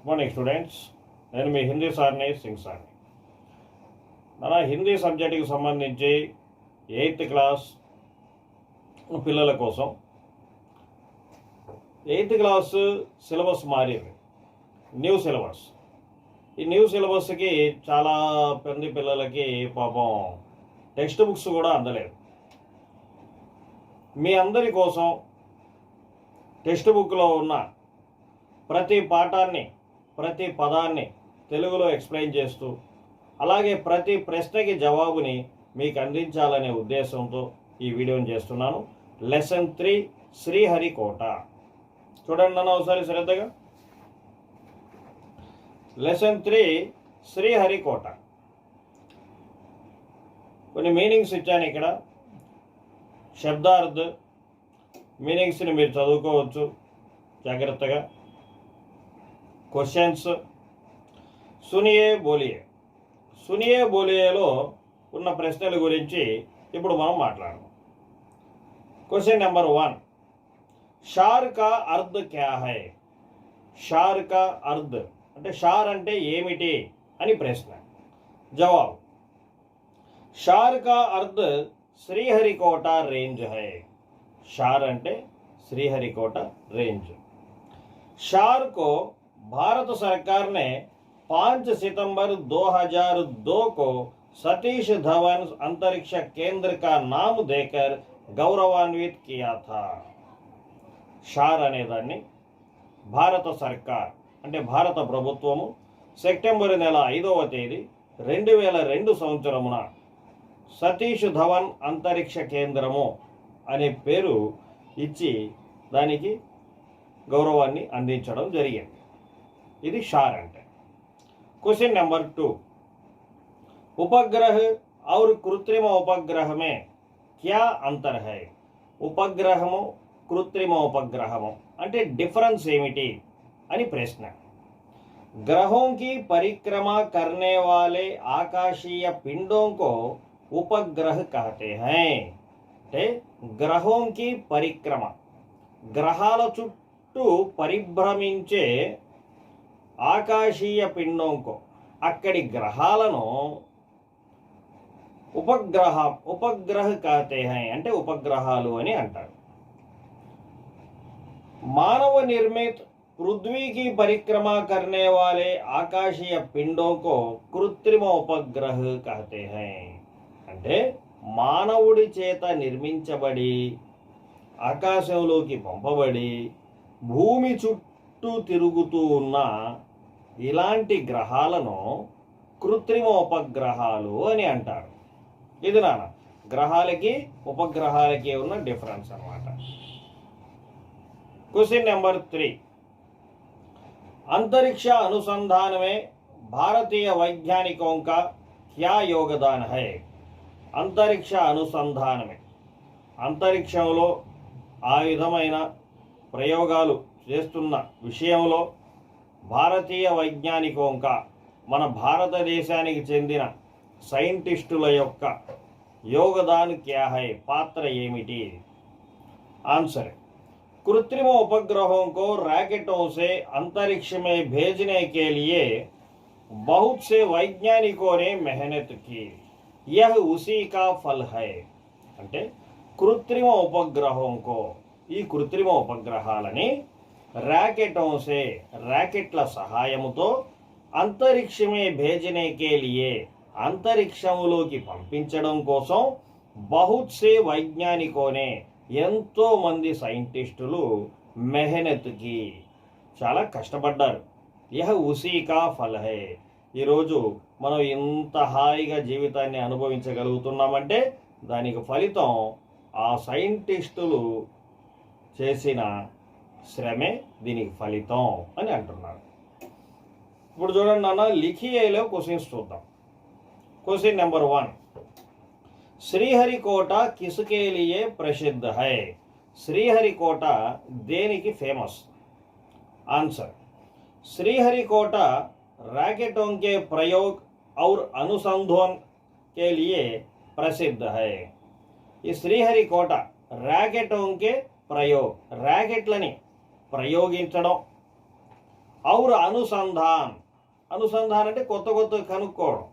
Morning students, నేను మీ హిందీ సార్ని సింగ్ సార్ని. మన హిందీ సబ్జెక్టుకి సంబంధించి 8th క్లాస్ పిల్లల కోసం 8th క్లాస్ సిలబస్ మారింది, న్యూ సిలబస్. ఈ న్యూ సిలబస్కి చాలా మంది పిల్లలకి పాపం టెక్స్ట్ బుక్స్ కూడా అందలేదు. మీ అందరి కోసం టెక్స్ట్ బుక్లో ఉన్న ప్రతి పాఠాన్ని, ప్రతి పదాన్ని తెలుగులో ఎక్స్ప్లెయిన్ చేస్తూ, అలాగే ప్రతి ప్రశ్నకి జవాబుని మీకు అందించాలనే ఉద్దేశంతో ఈ వీడియోని చేస్తున్నాను. లెసన్ 3 శ్రీహరికోట. చూడండి నన్ను ఒకసారి శ్రద్ధగా. లెసన్ 3 శ్రీహరికోట. కొన్ని మీనింగ్స్ ఇచ్చాను ఇక్కడ. శబ్దార్థ మీనింగ్స్ని మీరు చదువుకోవచ్చు జాగ్రత్తగా. క్వశ్చన్స్ సునియే బోలియే. సునియే బోలియేలో ఉన్న ప్రశ్నల గురించి ఇప్పుడు మనం మాట్లాడదాం. క్వశ్చన్ నెంబర్ 1, షార్ కా అర్ధ్ క్యా హై? షార్ కా అర్ధ్ అంటే షార్ అంటే ఏమిటి అని ప్రశ్న. జవాబు, షార్ కా అర్ధ్ శ్రీహరికోట रेंज है. शार అంటే श्रीहरिकोट रेंज. शार को भारत सरकार ने 5 सितंबर 2002 को सतीश धवन अंतरिक्ष केंद्र का नाम देकर गौरवान्वित किया था. షార్ అనేదాన్ని భారత సర్కార్ అంటే భారత ప్రభుత్వము సెప్టెంబర్ నెల 5వ తేదీ 2002 సంవత్సరమున సతీష్ ధవన్ అంతరిక్ష కేంద్రము అనే పేరు ఇచ్చి దానికి గౌరవాన్ని అందించడం జరిగింది. ఇది షార్ అంటే. క్వశ్చన్ నెంబర్ 2, ఉపగ్రహ और కృత్రిమ ఉపగ్రహ में क्या अंतर है? ఉపగ్రహము, కృత్రిమ ఉపగ్రహము అంటే డిఫరెన్స్ ఏమిటి అని ప్రశ్న. ग्रहों की परिक्रमा करने वाले आकाशीय पिंडों को उपग्रह कहते हैं. అంటే గ్రహంకి పరిక్రమ, గ్రహాల చుట్టూ పరిభ్రమించే ఆకాశీయ పిండంకో అక్కడి గ్రహాలను ఉపగ్రహ कहते हैं అంటే ఉపగ్రహాలు అని అంటారు. मानव निर्मित पृथ्वी की परिक्रमा करने वाले आकाशीय पिंडों को कृत्रिम उपग्रह कहते हैं. అంటే మానవుడి చేత నిర్మించబడి ఆకాశంలోకి పంపబడి భూమి చుట్టూ తిరుగుతూ ఉన్న ఇలాంటి గ్రహాలను కృత్రిమ ఉపగ్రహాలు అని అంటారు. ఇది నాన్న గ్రహాలకి ఉపగ్రహాలకి ఉన్న డిఫరెన్స్ అన్నమాట. क्वेश्चन नंबर 3, अंतरिक्ष अनुसंधान में भारतीय वैज्ञानिकों का क्या योगदान है? अंतरिक्ष अनुसंधान में అంతరిక్షంలో ఆ విధమైన ప్రయోగాలు చేస్తున్న విషయంలో భారతీయ వైజ్ఞానికోంక మన భారతదేశానికి చెందిన సైంటిస్టుల యొక్క యోగదాన్ క్యా హై పాత్ర ఏమిటి? ఆన్సర్, कृत्रिम उपग्रहों को रॉकेटों से अंतरिक्ष में भेजने के लिए बहुत से वैज्ञानिकों ने मेहनत की. यह उसी का फल है. అంటే కృత్రిమ ఉపగ్రహంకో ఈ కృత్రిమ ఉపగ్రహాలని రాకెటోं से రాకెట్ల సహాయముతో అంతరిక్షమే భేజనే కే లియే అంతరిక్షంలోకి పంపించడం కోసం బహుత్ సే వైజ్ఞానికోనే ఎంతో మంది సైంటిస్టులు మెహనత్కి చాలా కష్టపడ్డారు. యహ్ ఉసీ కా ఫల్ హై. ఈరోజు మనం ఇంత హాయిగా జీవితాన్ని అనుభవించగలుగుతున్నామంటే దానికి ఫలితం ఆ సైంటిస్టులు చేసిన శ్రమే దీనికి ఫలితం అని అంటున్నారు. ఇప్పుడు చూడండి నాన్న, లిఖియేలో క్వశ్చన్స్ చూద్దాం. క్వశ్చన్ నెంబర్ 1, శ్రీహరికోట किसके लिए प्रसिद्ध है? శ్రీహరికోట దేనికి ఫేమస్? आंसर, श्रीहरिकोट रॉकेटों के प्रयोग और अनुसंधान के लिए प्रसिद्ध है. ఈ శ్రీహరికోట రాకెటోं के ప్రయోగ్ రాకెట్లని ప్రయోగించడం और అనుసంధాన్ అంటే కొత్త కొత్తవి కనుక్కోవడం,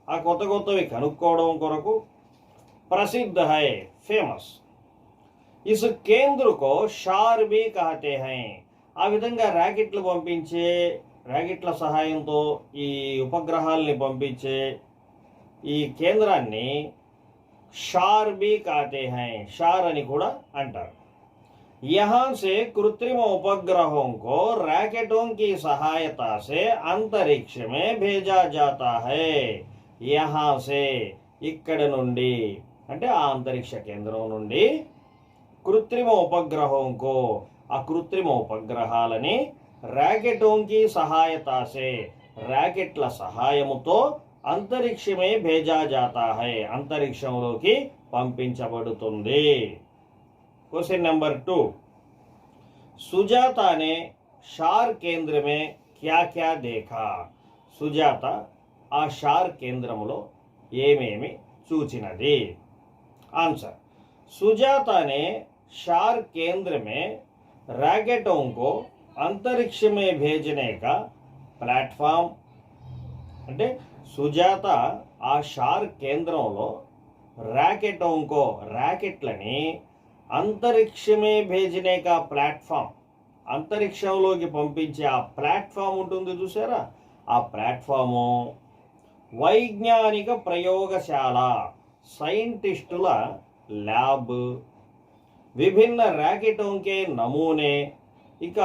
ఆ కొత్త కొత్తవి కనుక్కోవడం కొరకు ప్రసిద్ధ హై ఫేమస్. ఇస్ కేంద్ర కో షార్ భీ కహతే హై. ఆ విధంగా ర్యాకెట్ల సహాయంతో ఈ ఉపగ్రహాల్ని పంపించే ఈ కేంద్రాన్ని షార్ భీ కహతే హై, షార్ అని కూడా అంటారు. यहाँ से कृत्रिम उपग्रहों को रैकेटों की सहायता से अंतरिक्ष में भेजा जाता है. यहाँ से ఇక్కడ నుండి అంటే ఆ అంతరిక్ష కేంద్రం నుండి కృత్రిమ ఉపగ్రహంకో ఆ కృత్రిమ ఉపగ్రహాలని ర్యాకెటోంకి సహాయతాసే ర్యాకెట్ల సహాయముతో అంతరిక్షమే భేజా జాతా హై అంతరిక్షంలోకి పంపించబడుతుంది. Question number 2. सुजाता ने शार केंद्र में क्या क्या देखा. సుజాత ఆ షార్ కేంద్రములో ఏమేమి చూచినది. आंसर. सुजाता ने शार केंद्र में रैकेटों को अंतरिक्ष में भेजने का प्लेटफॉर्म అంటే సుజాత ఆ షార్ కేంద్రంలో ర్యాకెట్లని అంతరిక్షమే భేజనే కా ప్లాట్ఫామ్ అంతరిక్షంలోకి పంపించే ఆ ప్లాట్ఫామ్ ఉంటుంది చూసారా, ఆ ప్లాట్ఫాము వైజ్ఞానిక ప్రయోగశాల సైంటిస్టుల ల్యాబ్, విభిన్న ర్యాకెటోంకే నమూనే, ఇక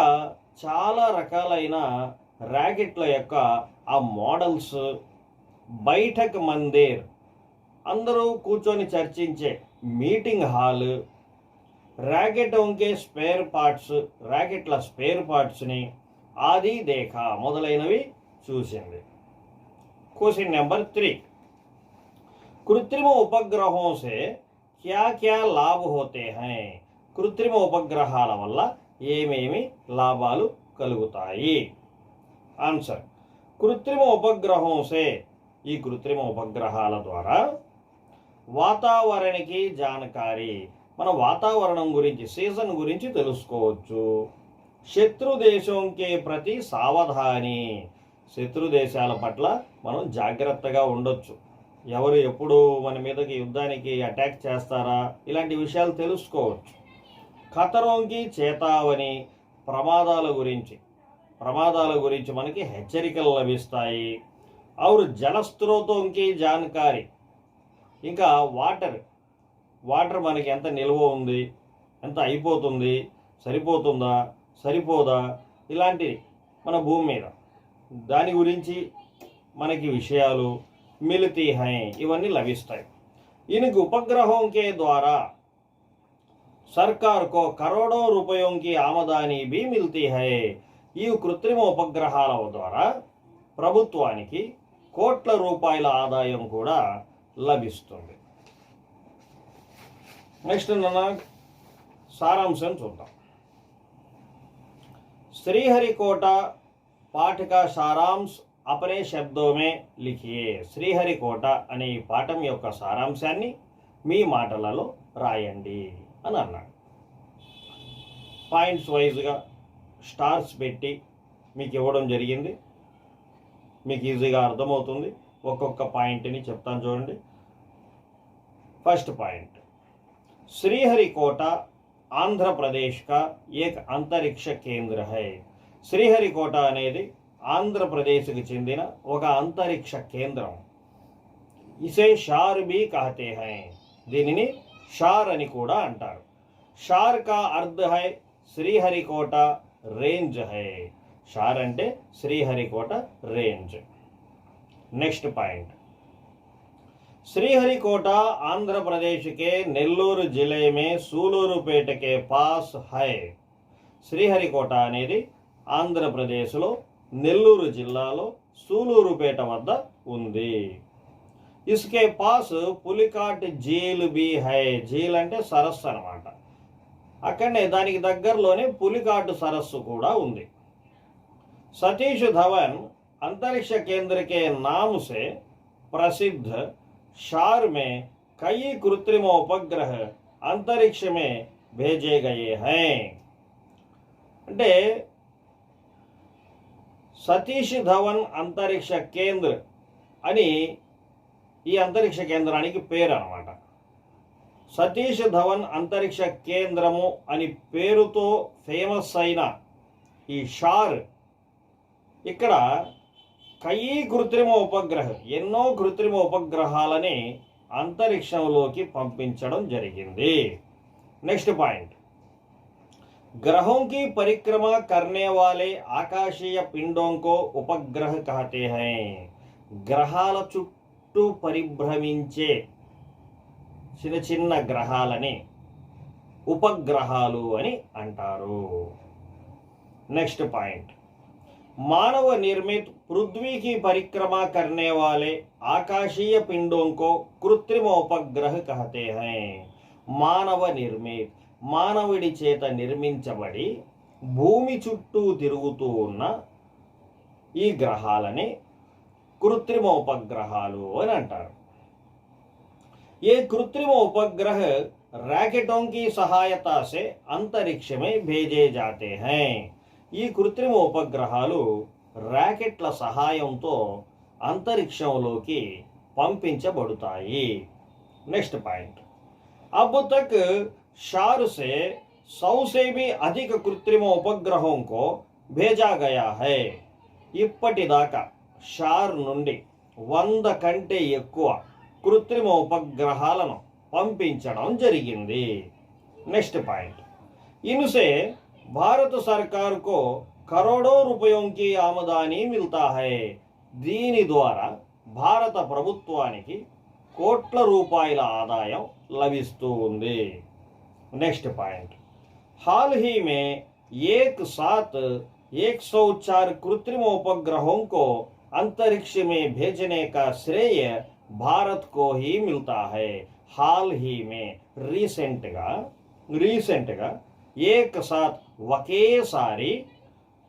చాలా రకాలైన ర్యాకెట్ల యొక్క ఆ మోడల్స్, బైఠక్ మందిర్ అందరూ కూర్చొని చర్చించే మీటింగ్ హాల్, ర్యాకెటోంకే స్పేర్ పార్ట్స్ ర్యాకెట్ల స్పేర్ పార్ట్స్ని ఆది దేఖా మొదలైనవి చూసింది. Question number 3. कृत्रिम उपग्रहों से क्या क्या लाभ होते हैं. కృత్రిమ ఉపగ్రహాల వల్ల ఏమేమి లాభాలు కలుగుతాయి. ఆన్సర్. కృత్రిమ ఉపగ్రహం సే ఈ కృత్రిమ ఉపగ్రహాల ద్వారా వాతావరణకి జానకారి మన వాతావరణం గురించి సీజన్ గురించి తెలుసుకోవచ్చు. శత్రు దేశంకే ప్రతి సావధాని శత్రు దేశాల పట్ల మనం జాగ్రత్తగా ఉండొచ్చు. ఎవరు ఎప్పుడు మన మీదకి యుద్ధానికి అటాక్ చేస్తారా ఇలాంటి విషయాలు తెలుసుకోవచ్చు. ఖతరోంకి చేతావని ప్రమాదాల గురించి మనకి హెచ్చరికలు లభిస్తాయి. और జలస్రోతోంకి జానకారి ఇంకా వాటర్ మనకి ఎంత నిల్వ ఉంది, ఎంత అయిపోతుంది, సరిపోదా ఇలాంటివి మన భూమి మీద దాని గురించి మనకి విషయాలు మిలితీ హై ఇవన్నీ లభిస్తాయి. इनके उपग्रहों के द्वारा सरकार को करोड़ों रुपयों की आमदनी भी मिलती है. ఈ కృత్రిమ ఉపగ్రహాల ద్వారా ప్రభుత్వానికి కోట్ల రూపాయల ఆదాయం కూడా లభిస్తుంది. నెక్స్ట్ సారాంశం చూద్దాం. श्रीहरिकोटा पाठ का सारांश अपने शब्दों में लिखिए. శ్రీహరికోట అనే ఈ పాఠం యొక్క సారాంశాన్ని మీ మాటలలో రాయండి అని అన్నాడు. పాయింట్స్ వైజ్గా స్టార్స్ పెట్టి మీకు ఇవ్వడం జరిగింది. మీకు ఈజీగా అర్థమవుతుంది. ఒక్కొక్క పాయింట్ని చెప్తాను చూడండి. ఫస్ట్ పాయింట్, श्रीहरिकोटा आंध्र प्रदेश का एक अंतरिक्ष केंद्र है. శ్రీహరికోట అనేది ఆంధ్రప్రదేశ్కి చెందిన ఒక అంతరిక్ష కేంద్రం. ఇసే షార్ భీ కహతే హై దీనిని షార్ అని కూడా అంటారు. షార్ కా అర్ధ్ హై శ్రీహరికోట रेंज है. షార్ అంటే Sriharikota range. Next point, Sriharikota Andhra Pradesh के नेल्लूर जिले में सूलूरुपेट के पास है. శ్రీహరికోట అనేది ఆంధ్రప్రదేశ్లో నెల్లూరు జిల్లాలో సూలూరుపేట వద్ద ఉంది. ఇస్కే పాస్ పులికాట్ झील भी है. झील అంటే సరస్సు అన్నమాట. అక్కడనే దానికి దగ్గరలోనే పులికాటు సరస్సు కూడా ఉంది. सतीश धवन अंतरिक्ष केंद्र के नाम से प्रसिद्ध शार में कई कृत्रिम उपग्रह अंतरिक्ष में भेजे गए हैं. అంటే సతీష్ ధవన్ అంతరిక్ష కేంద్ర అని ఈ అంతరిక్ష కేంద్రానికి పేరు అన్నమాట. సతీష్ ధవన్ అంతరిక్ష కేంద్రము అని పేరుతో ఫేమస్ అయిన ఈ షార్ ఇక్కడ కృత్రిమ ఉపగ్రహం ఎన్నో కృత్రిమ ఉపగ్రహాలని అంతరిక్షంలోకి పంపించడం జరిగింది. నెక్స్ట్ పాయింట్, ग्रहों की परिक्रमा करने वाले आकाशीय पिंडों को उपग्रह कहते हैं. గ్రహాల చుట్టూ పరిభ్రమించే చిన్న చిన్న గ్రహాలని ఉపగ్రహాలు అని అంటారు. నెక్స్ట్ పాయింట్, मानव निर्मित पृथ्वी की परिक्रमा करने वाले आकाशीय पिंडों को कृत्रिम उपग्रह कहते हैं. మానవ నిర్మిత మానవుడి చేత నిర్మించబడి భూమి చుట్టూ తిరుగుతూ ఉన్న ఈ గ్రహాలని కృత్రిమ ఉపగ్రహాలు అని అంటారు. ये कृत्रिम उपग्रह रॉकेटों की सहायता से अंतरिक्ष में भेजे जाते हैं. ఈ కృత్రిమ ఉపగ్రహాలు రాకెట్ల సహాయంతో అంతరిక్షంలోకి పంపించబడతాయి. నెక్స్ట్ పాయింట్, अब तक शार से 100 से भी अधिक कृत्रिम उपग्रहों को भेजा गया है. ఇప్పటిదాకా షార్ నుండి 100 కంటే ఎక్కువ కృత్రిమ ఉపగ్రహాలను పంపించడం జరిగింది. నెక్స్ట్ పాయింట్, इनसे भारत सरकार को करोड़ों रुपयों की आमदनी मिलता है. దీని ద్వారా భారత ప్రభుత్వానికి కోట్ల రూపాయల ఆదాయం లభిస్తూ ఉంది. नेक्स्ट पॉइंट, हाल ही में एक साथ 104 कृत्रिम उपग्रहों को अंतरिक्ष में भेजने का श्रेय भारत को ही मिलता है. हाल ही में రీసెంట్ గా एक साथ ఒకేసారి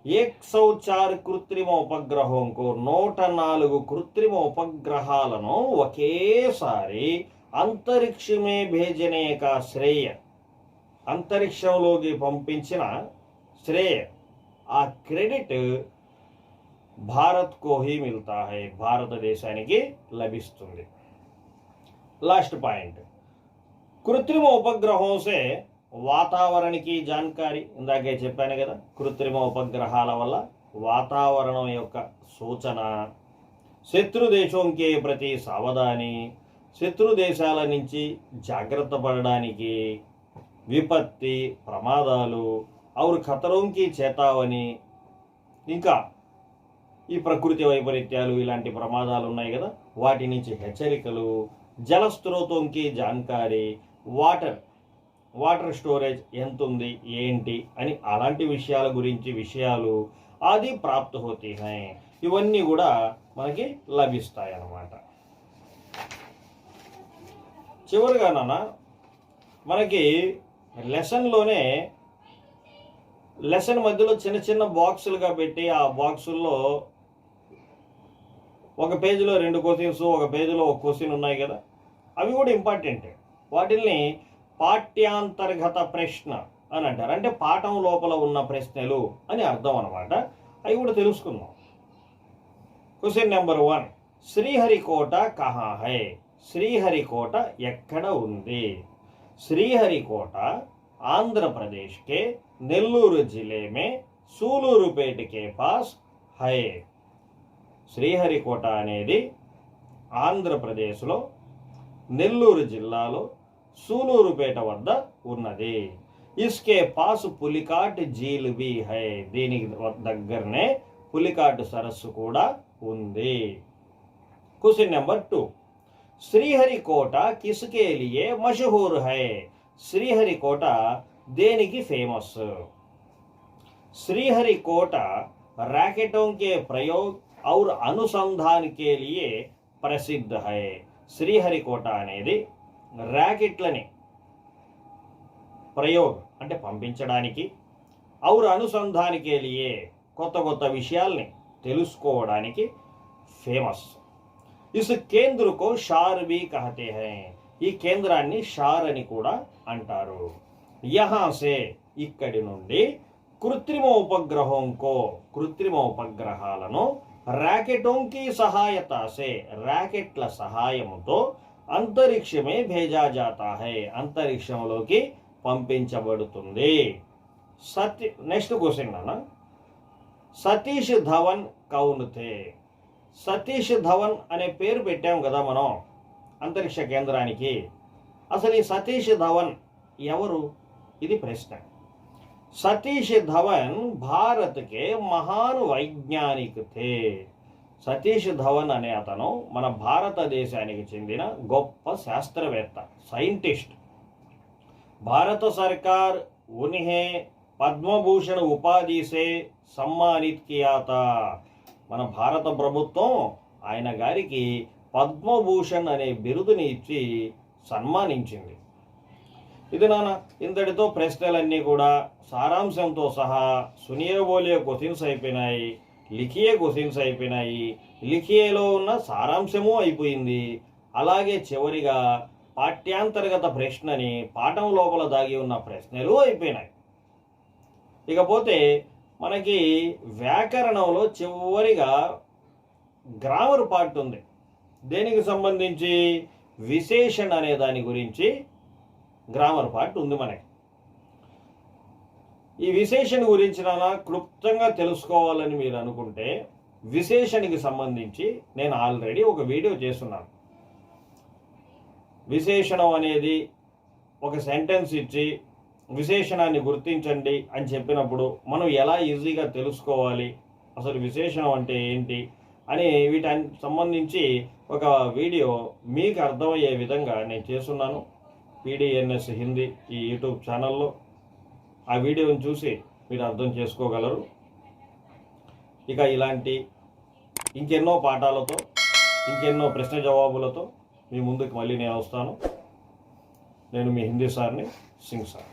104 కృత్రిమ ఉపగ్రహం को 104 కృత్రిమ ఉపగ్రహాలను ఒకేసారి अंतरिक्ष में भेजने का श्रेय అంతరిక్షంలోకి పంపించిన శ్రేయ ఆ క్రెడిట్ భారత్ కో హీ మిల్తా హై భారతదేశానికి లభిస్తుంది. లాస్ట్ పాయింట్, కృత్రిమ ఉపగ్రహం సే వాతావరణ की जानकारी ఇందాకే చెప్పాను కదా, కృత్రిమ ఉపగ్రహాల వల్ల వాతావరణం యొక్క సూచన, శత్రు దేశం కే ప్రతి సావధాని శత్రు దేశాల నుంచి జాగ్రత్త పడడానికి, విపత్తి ప్రమాదాలు और ఖతరోం కి చేతావని, ఇంకా ఈ ప్రకృతి వైపరీత్యాలు ఇలాంటి ప్రమాదాలు ఉన్నాయి కదా వాటి నుంచి హెచ్చరికలు, జల స్రోతం కి జాన్కారీ, వాటర్ స్టోరేజ్ ఎంత ఉంది ఏంటి అని అలాంటి విషయాల గురించి విషయాలు ఆది ప్రాప్త హోతీ హై. ఇవన్నీ కూడా మనకి లభిస్తాయి అన్నమాట. చివరిగా నాన్న మనకి లెసన్ మధ్యలో చిన్న చిన్న బాక్సులుగా పెట్టి ఆ బాక్సుల్లో ఒక పేజీలో 2 క్వశ్చన్స్, ఒక పేజీలో ఒక క్వశ్చన్ ఉన్నాయి కదా, అవి కూడా ఇంపార్టెంట్. వాటిల్ని పాఠ్యాంతర్గత ప్రశ్న అని అంటారు. అంటే పాఠం లోపల ఉన్న ప్రశ్నలు అని అర్థం అన్నమాట. అవి కూడా తెలుసుకుందాం. క్వశ్చన్ నెంబర్ 1, శ్రీహరికోట కహా హై. శ్రీహరికోట ఎక్కడ ఉంది? శ్రీహరికోట आंध्र प्रदेश के नेल्लूर जिले में सूलूरुपेट के पास है. శ్రీహరికోట అనేది ఆంధ్రప్రదేశ్లో నెల్లూరు జిల్లాలో సూలూరుపేట వద్ద ఉన్నది. ఇస్కే పాస్ పులికాట్ झील भी है. దీనికి దగ్గరనే పులికాట్ సరస్సు కూడా ఉంది. క్వశ్చన్ నెంబర్ 2, శ్రీహరికోట किसके लिए मशहूर है. శ్రీహరికోట దేనికి ఫేమస్? శ్రీహరికోట रॉकेटों के प्रयोग और अनुसंधान के लिए प्रसिद्ध है. శ్రీహరికోట అనేది రాకెట్లని ప్రయోగ్ అంటే పంపించడానికి, और अनुसंधान के लिए కొత్త కొత్త విషయాల్ని తెలుసుకోవడానికి ఫేమస్. इस केंद्र को शार भी कहते हैं. ఈ కేంద్రాన్ని షార్ అని కూడా అంటారు. యహా సే ఇక్కడి నుండి కృత్రిమ ఉపగ్రహంకో కృత్రిమ ఉపగ్రహాలను ర్యాకెటోంకి సహాయతాసే ర్యాకెట్ల సహాయంతో అంతరిక్షమే భేజా జాతా హై అంతరిక్షంలోకి పంపించబడుతుంది. నెక్స్ట్ క్వశ్చన్ అన్న, సతీష్ ధవన్ కౌన్ థే. సతీష్ ధవన్ అనే పేరు పెట్టాం కదా మనం అంతరిక్ష కేంద్రానికి. అసలు ఈ సతీష్ ధవన్ ఎవరు? ఇది ప్రశ్న. సతీష్ ధవన్ భారత్కే మహాన్ వైజ్ఞానిక్ థే. సతీష్ ధవన్ అనే అతను మన భారతదేశానికి చెందిన గొప్ప శాస్త్రవేత్త, సైంటిస్ట్. భారత సర్కార్ ఉన్హే పద్మభూషణ ఉపాధి సే సమ్మానిత్ కియా తా. మన భారత ప్రభుత్వం ఆయన గారికి పద్మభూషణ్ అనే బిరుదుని ఇచ్చి సన్మానించింది. ఇది నాన్న, ఇంతటితో ప్రశ్నలన్నీ కూడా సారాంశంతో సహా సునియే బోలియే క్వశ్చన్స్ అయిపోయినాయి, లిఖియే క్వశ్చన్స్ అయిపోయినాయి, లిఖియేలో ఉన్న సారాంశము అయిపోయింది. అలాగే చివరిగా పాఠ్యాంతర్గత ప్రశ్నని పాఠం లోపల దాగి ఉన్న ప్రశ్నలు అయిపోయినాయి. ఇకపోతే మనకి వ్యాకరణంలో చివరిగా గ్రామర్ పార్ట్ ఉంది. దేనికి సంబంధించి? విశేషణ అనే దాని గురించి గ్రామర్ పార్ట్ ఉంది మనకి. ఈ విశేషణ గురించి క్లుప్తంగా తెలుసుకోవాలని మీరు అనుకుంటే విశేషణకి సంబంధించి నేను ఆల్రెడీ ఒక వీడియో చేస్తున్నాను. విశేషణం అనేది ఒక సెంటెన్స్ ఇచ్చి విశేషణాన్ని గుర్తించండి అని చెప్పినప్పుడు మనం ఎలా ఈజీగా తెలుసుకోవాలి, అసలు విశేషణం అంటే ఏంటి అని వీటికి సంబంధించి ఒక వీడియో మీకు అర్థమయ్యే విధంగా నేను చేస్తున్నాను. PDNS హిందీ ఈ యూట్యూబ్ ఛానల్లో ఆ వీడియోని చూసి మీరు అర్థం చేసుకోగలరు. ఇక ఇలాంటి ఇంకెన్నో పాఠాలతో ఇంకెన్నో ప్రశ్న జవాబులతో మీ ముందుకు మళ్ళీ నేను వస్తాను. నేను మీ హిందీ సార్ని, సింగ్ సార్.